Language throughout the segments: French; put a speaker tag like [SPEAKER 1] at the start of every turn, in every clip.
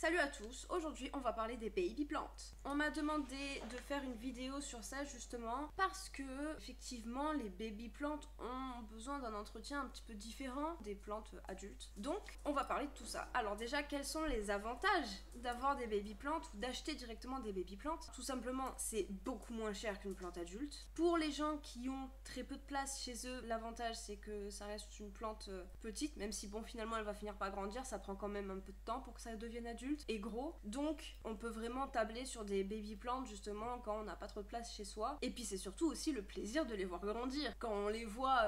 [SPEAKER 1] Salut à tous, aujourd'hui on va parler des baby plantes. On m'a demandé de faire une vidéo sur ça justement parce que effectivement les baby plantes ont besoin d'un entretien un petit peu différent des plantes adultes. Donc on va parler de tout ça. Alors déjà, quels sont les avantages d'avoir des baby plantes ou d'acheter directement des baby plantes? Tout simplement, c'est beaucoup moins cher qu'une plante adulte. Pour les gens qui ont très peu de place chez eux, l'avantage c'est que ça reste une plante petite, même si bon finalement elle va finir par grandir, ça prend quand même un peu de temps pour que ça devienne adulte et gros, donc on peut vraiment tabler sur des baby plantes justement quand on n'a pas trop de place chez soi. Et puis c'est surtout aussi le plaisir de les voir grandir. Quand on les voit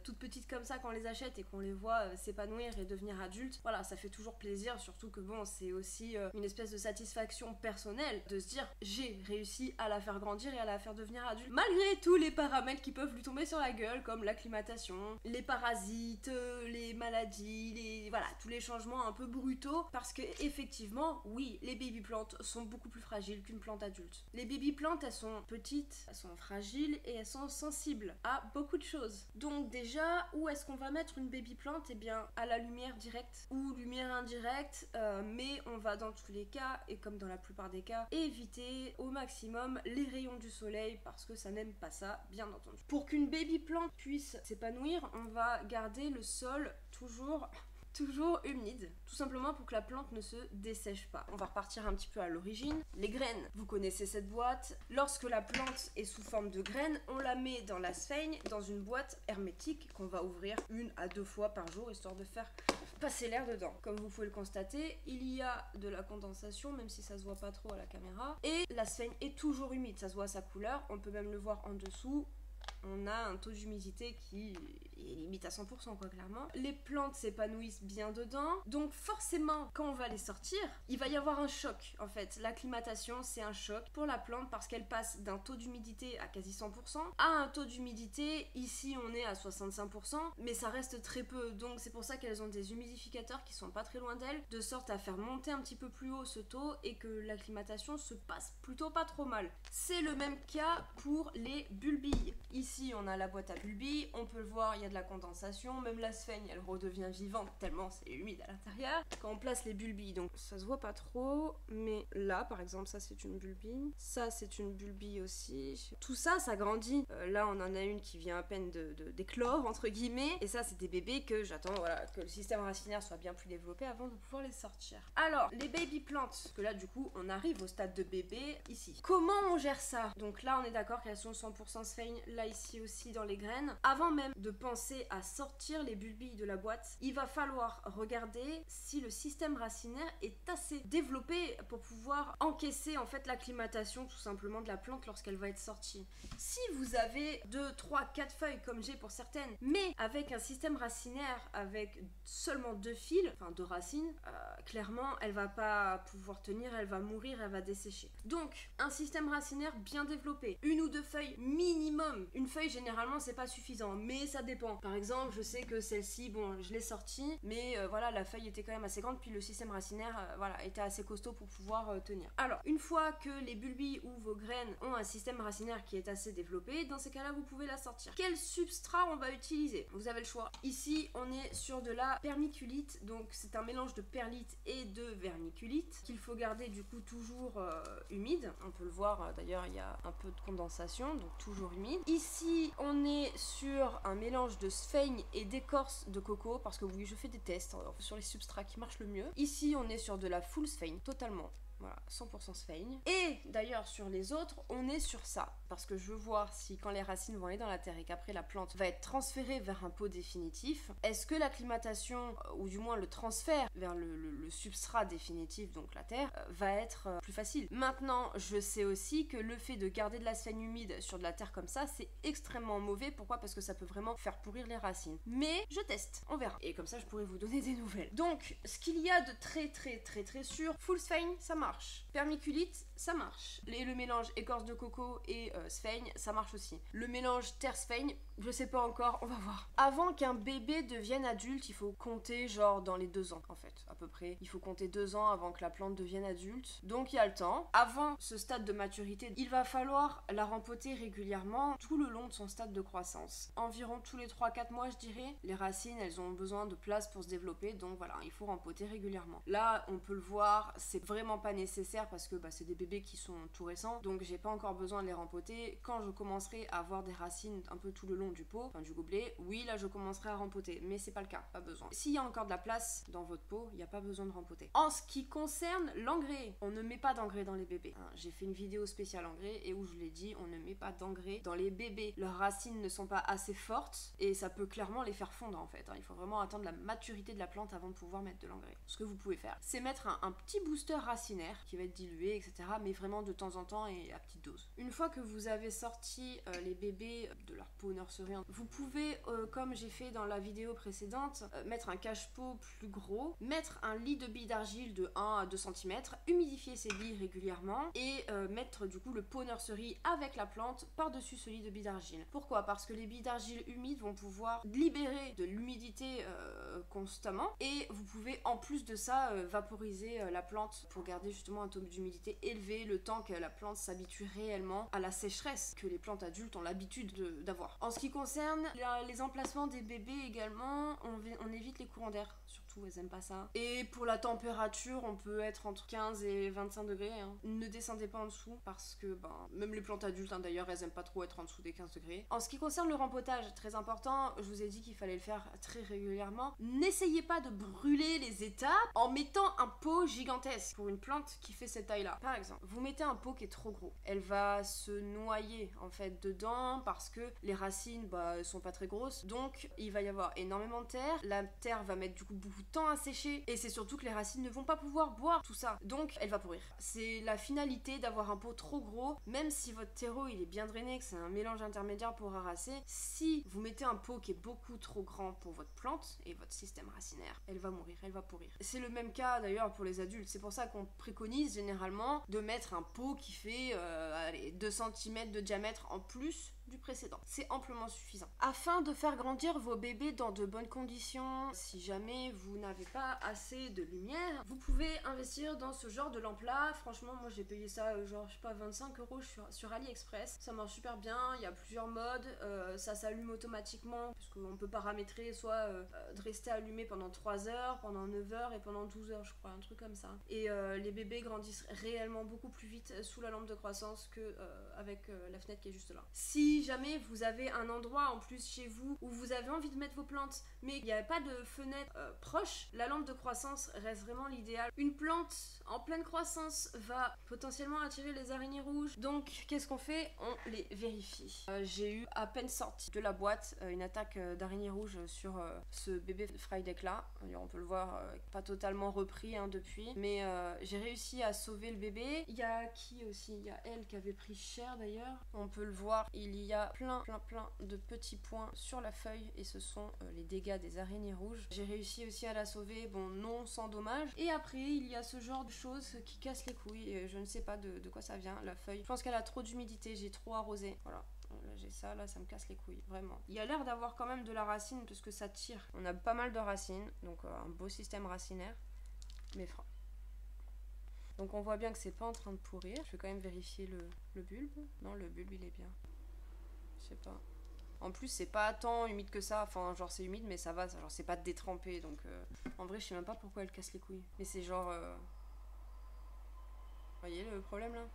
[SPEAKER 1] toutes petites comme ça, quand on les achète et qu'on les voit s'épanouir et devenir adultes, voilà, ça fait toujours plaisir, surtout que bon, c'est aussi une espèce de satisfaction personnelle de se dire j'ai réussi à la faire grandir et à la faire devenir adulte, malgré tous les paramètres qui peuvent lui tomber sur la gueule, comme l'acclimatation, les parasites, les maladies, voilà, tous les changements un peu brutaux, parce que effectivement, oui, les baby plantes sont beaucoup plus fragiles qu'une plante adulte. Les baby plantes, elles sont petites, elles sont fragiles et elles sont sensibles à beaucoup de choses. Donc déjà, où est-ce qu'on va mettre une baby plante? Eh bien, à la lumière directe ou lumière indirecte, mais on va dans tous les cas, et comme dans la plupart des cas, éviter au maximum les rayons du soleil parce que ça n'aime pas ça, bien entendu. Pour qu'une baby plante puisse s'épanouir, on va garder le sol toujours humide, tout simplement pour que la plante ne se dessèche pas. On va repartir un petit peu à l'origine. Les graines, vous connaissez cette boîte. Lorsque la plante est sous forme de graines, on la met dans la sphaigne, dans une boîte hermétique qu'on va ouvrir 1 à 2 fois par jour, histoire de faire passer l'air dedans. Comme vous pouvez le constater, il y a de la condensation, même si ça se voit pas trop à la caméra, et la sphaigne est toujours humide, ça se voit à sa couleur, on peut même le voir en dessous. On a un taux d'humidité qui est limite à 100% quoi, clairement. Les plantes s'épanouissent bien dedans, donc forcément quand on va les sortir, il va y avoir un choc en fait. L'acclimatation c'est un choc pour la plante parce qu'elle passe d'un taux d'humidité à quasi 100% à un taux d'humidité, ici on est à 65%, mais ça reste très peu, donc c'est pour ça qu'elles ont des humidificateurs qui sont pas très loin d'elles, de sorte à faire monter un petit peu plus haut ce taux et que l'acclimatation se passe plutôt pas trop mal. C'est le même cas pour les bulbilles. Ici, on a la boîte à bulbilles, on peut le voir, il y a de la condensation, même la sphaigne, elle redevient vivante tellement c'est humide à l'intérieur. Quand on place les bulbilles, donc ça se voit pas trop, mais là, par exemple, ça c'est une bulbille, ça c'est une bulbille aussi. Tout ça, ça grandit. Là, on en a une qui vient à peine d'éclore, entre guillemets, et ça, c'est des bébés que j'attends, voilà, que le système racinaire soit bien plus développé avant de pouvoir les sortir. Alors, les baby plantes, parce que là, du coup, on arrive au stade de bébé, ici. Comment on gère ça? Donc là, on est d'accord qu'elles sont 100% sphaigne, là ici aussi dans les graines. Avant même de penser à sortir les bulbilles de la boîte, il va falloir regarder si le système racinaire est assez développé pour pouvoir encaisser en fait l'acclimatation tout simplement de la plante lorsqu'elle va être sortie. Si vous avez 2, 3, 4 feuilles comme j'ai pour certaines, mais avec un système racinaire avec seulement 2 fils, enfin 2 racines, clairement elle va pas pouvoir tenir, elle va mourir, elle va dessécher. Donc un système racinaire bien développé, 1 ou 2 feuilles minimum. Une feuille généralement c'est pas suffisant, mais ça dépend. Par exemple, je sais que celle-ci, bon, je l'ai sortie, mais voilà, la feuille était quand même assez grande, puis le système racinaire, voilà, était assez costaud pour pouvoir tenir. Alors, une fois que les bulbilles ou vos graines ont un système racinaire qui est assez développé, dans ces cas-là, vous pouvez la sortir. Quel substrat on va utiliser? Vous avez le choix. Ici, on est sur de la permiculite, donc c'est un mélange de perlite et de vermiculite qu'il faut garder du coup toujours humide. On peut le voir, d'ailleurs, il y a un peu de condensation, donc toujours humide. Ici, on est sur un mélange de sphaigne et d'écorce de coco, parce que oui, je fais des tests sur les substrats qui marchent le mieux. Ici, on est sur de la full sphaigne, totalement. Voilà, 100% sphaigne. Et d'ailleurs sur les autres, on est sur ça. Parce que je veux voir si quand les racines vont aller dans la terre et qu'après la plante va être transférée vers un pot définitif, est-ce que l'acclimatation, ou du moins le transfert vers le substrat définitif, donc la terre, va être plus facile. Maintenant, je sais aussi que le fait de garder de la sphaigne humide sur de la terre comme ça, c'est extrêmement mauvais. Pourquoi? Parce que ça peut vraiment faire pourrir les racines. Mais je teste, on verra. Et comme ça, je pourrais vous donner des nouvelles. Donc, ce qu'il y a de très sûr, full sphaigne, ça marche. Permiculite, ça marche. Et le mélange écorce de coco et sphaigne, ça marche aussi. Le mélange terre-sphaigne, Je sais pas encore, on va voir. Avant qu'un bébé devienne adulte, il faut compter genre dans les 2 ans en fait, à peu près. Il faut compter 2 ans avant que la plante devienne adulte. Donc il y a le temps. Avant ce stade de maturité, il va falloir la rempoter régulièrement tout le long de son stade de croissance. Environ tous les 3-4 mois je dirais. Les racines elles ont besoin de place pour se développer, donc voilà, il faut rempoter régulièrement. Là on peut le voir, c'est vraiment pas nécessaire parce que c'est des bébés qui sont tout récents, donc j'ai pas encore besoin de les rempoter. Quand je commencerai à avoir des racines un peu tout le long du pot, enfin du gobelet, oui là je commencerai à rempoter, mais c'est pas le cas, pas besoin. S'il y a encore de la place dans votre pot, il n'y a pas besoin de rempoter. En ce qui concerne l'engrais, on ne met pas d'engrais dans les bébés. J'ai fait une vidéo spéciale engrais et où je l'ai dit, on ne met pas d'engrais dans les bébés. Leurs racines ne sont pas assez fortes et ça peut clairement les faire fondre en fait. Il faut vraiment attendre la maturité de la plante avant de pouvoir mettre de l'engrais. Ce que vous pouvez faire, c'est mettre un petit booster racinaire qui va être dilué, etc. mais vraiment de temps en temps et à petite dose. Une fois que vous avez sorti les bébés de leur pot nurserie, vous pouvez, comme j'ai fait dans la vidéo précédente, mettre un cache-pot plus gros, mettre un lit de billes d'argile de 1 à 2 cm, humidifier ces billes régulièrement et mettre du coup le pot nurserie avec la plante par-dessus ce lit de billes d'argile. Pourquoi? Parce que les billes d'argile humides vont pouvoir libérer de l'humidité constamment et vous pouvez en plus de ça vaporiser la plante pour garder justement un taux d'humidité élevé le temps que la plante s'habitue réellement à la sécheresse que les plantes adultes ont l'habitude d'avoir. En ce qui concerne les emplacements des bébés également, on évite les courants d'air, surtout elles aiment pas ça. Et pour la température, on peut être entre 15 et 25 degrés. Ne descendez pas en dessous parce que même les plantes adultes d'ailleurs elles aiment pas trop être en dessous des 15 degrés. En ce qui concerne le rempotage, très important, je vous ai dit qu'il fallait le faire très régulièrement. N'essayez pas de brûler les étapes en mettant un pot gigantesque pour une plante qui fait cette taille là. Par exemple, vous mettez un pot qui est trop gros, elle va se noyer en fait dedans parce que les racines sont pas très grosses, donc il va y avoir énormément de terre, la terre va mettre du coup beaucoup de temps à sécher et c'est surtout que les racines ne vont pas pouvoir boire tout ça, donc elle va pourrir. C'est la finalité d'avoir un pot trop gros, même si votre terreau il est bien drainé, que c'est un mélange intermédiaire pour harasser, si vous mettez un pot qui est beaucoup trop grand pour votre plante et votre système racinaire, elle va mourir, elle va pourrir. C'est le même cas d'ailleurs pour les adultes, c'est pour ça qu'on préconise généralement de mettre un pot qui fait 2 cm de diamètre en plus du précédent. C'est amplement suffisant. Afin de faire grandir vos bébés dans de bonnes conditions, si jamais vous n'avez pas assez de lumière, vous pouvez investir dans ce genre de lampe là. Franchement, moi j'ai payé ça genre, je sais pas, 25 € sur AliExpress. Ça marche super bien, il y a plusieurs modes, ça s'allume automatiquement, parce qu'on peut paramétrer soit de rester allumé pendant 3 heures, pendant 9 heures et pendant 12 heures, je crois, un truc comme ça. Et les bébés grandissent réellement beaucoup plus vite sous la lampe de croissance que avec la fenêtre qui est juste là. Si jamais vous avez un endroit en plus chez vous où vous avez envie de mettre vos plantes mais il n'y a pas de fenêtre proche, la lampe de croissance reste vraiment l'idéal. Une plante en pleine croissance va potentiellement attirer les araignées rouges, donc qu'est-ce qu'on fait? On les vérifie. J'ai eu à peine sorti de la boîte une attaque d'araignées rouges sur ce bébé Friday là. On peut le voir pas totalement repris depuis, mais j'ai réussi à sauver le bébé. Il y a qui aussi? Il y a elle qui avait pris cher d'ailleurs. On peut le voir, il y a plein de petits points sur la feuille et ce sont les dégâts des araignées rouges. J'ai réussi aussi à la sauver, bon non sans dommage. Et après il y a ce genre de choses qui cassent les couilles et je ne sais pas de quoi ça vient, la feuille. Je pense qu'elle a trop d'humidité, j'ai trop arrosé, voilà. Là j'ai ça, là ça me casse les couilles, vraiment. Il y a l'air d'avoir quand même de la racine parce que ça tire. On a pas mal de racines, donc un beau système racinaire, mais froid. Donc on voit bien que c'est pas en train de pourrir. Je vais quand même vérifier le bulbe. Non, le bulbe il est bien. Je sais pas. En plus c'est pas tant humide que ça, enfin genre c'est humide mais ça va, genre c'est pas détrempé donc en vrai je sais même pas pourquoi elle casse les couilles. Mais c'est genre... Voyez le problème là?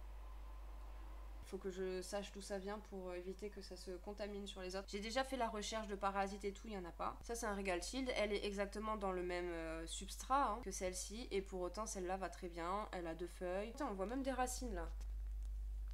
[SPEAKER 1] Faut que je sache d'où ça vient pour éviter que ça se contamine sur les autres. J'ai déjà fait la recherche de parasites et tout, il y en a pas. Ça c'est un Regal Shield, elle est exactement dans le même substrat que celle-ci et pour autant celle-là va très bien, elle a 2 feuilles. Putain, on voit même des racines là.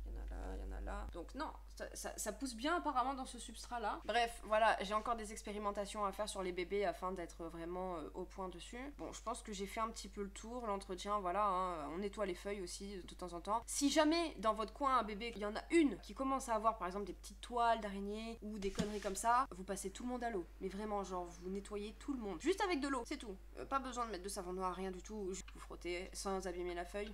[SPEAKER 1] Il y en a là, il y en a là. Donc non, ça pousse bien apparemment dans ce substrat là. Bref, voilà, j'ai encore des expérimentations à faire sur les bébés afin d'être vraiment au point dessus. Bon, je pense que j'ai fait un petit peu le tour, l'entretien, voilà, on nettoie les feuilles aussi de temps en temps. Si jamais dans votre coin un bébé, il y en a une qui commence à avoir par exemple des petites toiles d'araignée ou des conneries comme ça, vous passez tout le monde à l'eau. Mais vraiment, genre vous nettoyez tout le monde. Juste avec de l'eau, c'est tout. Pas besoin de mettre de savon noir, rien du tout. Vous frottez sans abîmer la feuille,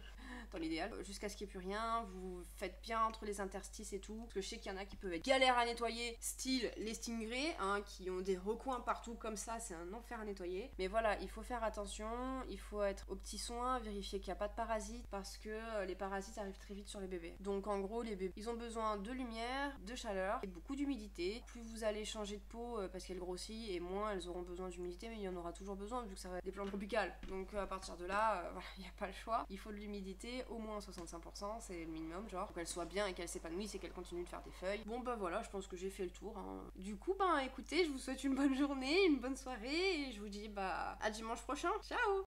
[SPEAKER 1] dans l'idéal. Jusqu'à ce qu'il n'y ait plus rien, vous faites bien entre les interstices interstices et tout, parce que je sais qu'il y en a qui peuvent être galères à nettoyer, style les stingrays, hein, qui ont des recoins partout comme ça, c'est un enfer à nettoyer. Mais voilà, il faut faire attention, il faut être aux petits soins, vérifier qu'il n'y a pas de parasites, parce que les parasites arrivent très vite sur les bébés. Donc en gros, les bébés, ils ont besoin de lumière, de chaleur et beaucoup d'humidité. Plus vous allez changer de peau parce qu'elle grossit, et moins elles auront besoin d'humidité, mais il y en aura toujours besoin vu que ça va être des plantes tropicales. Donc à partir de là, voilà, il n'y a pas le choix. Il faut de l'humidité, au moins 65%, c'est le minimum, genre, pour qu'elle soit bien et qu'elle s'épanouisse et qu'elle continue de faire des feuilles. Bon bah voilà, je pense que j'ai fait le tour, hein. Du coup, bah écoutez, je vous souhaite une bonne journée, une bonne soirée, et je vous dis bah à dimanche prochain. Ciao!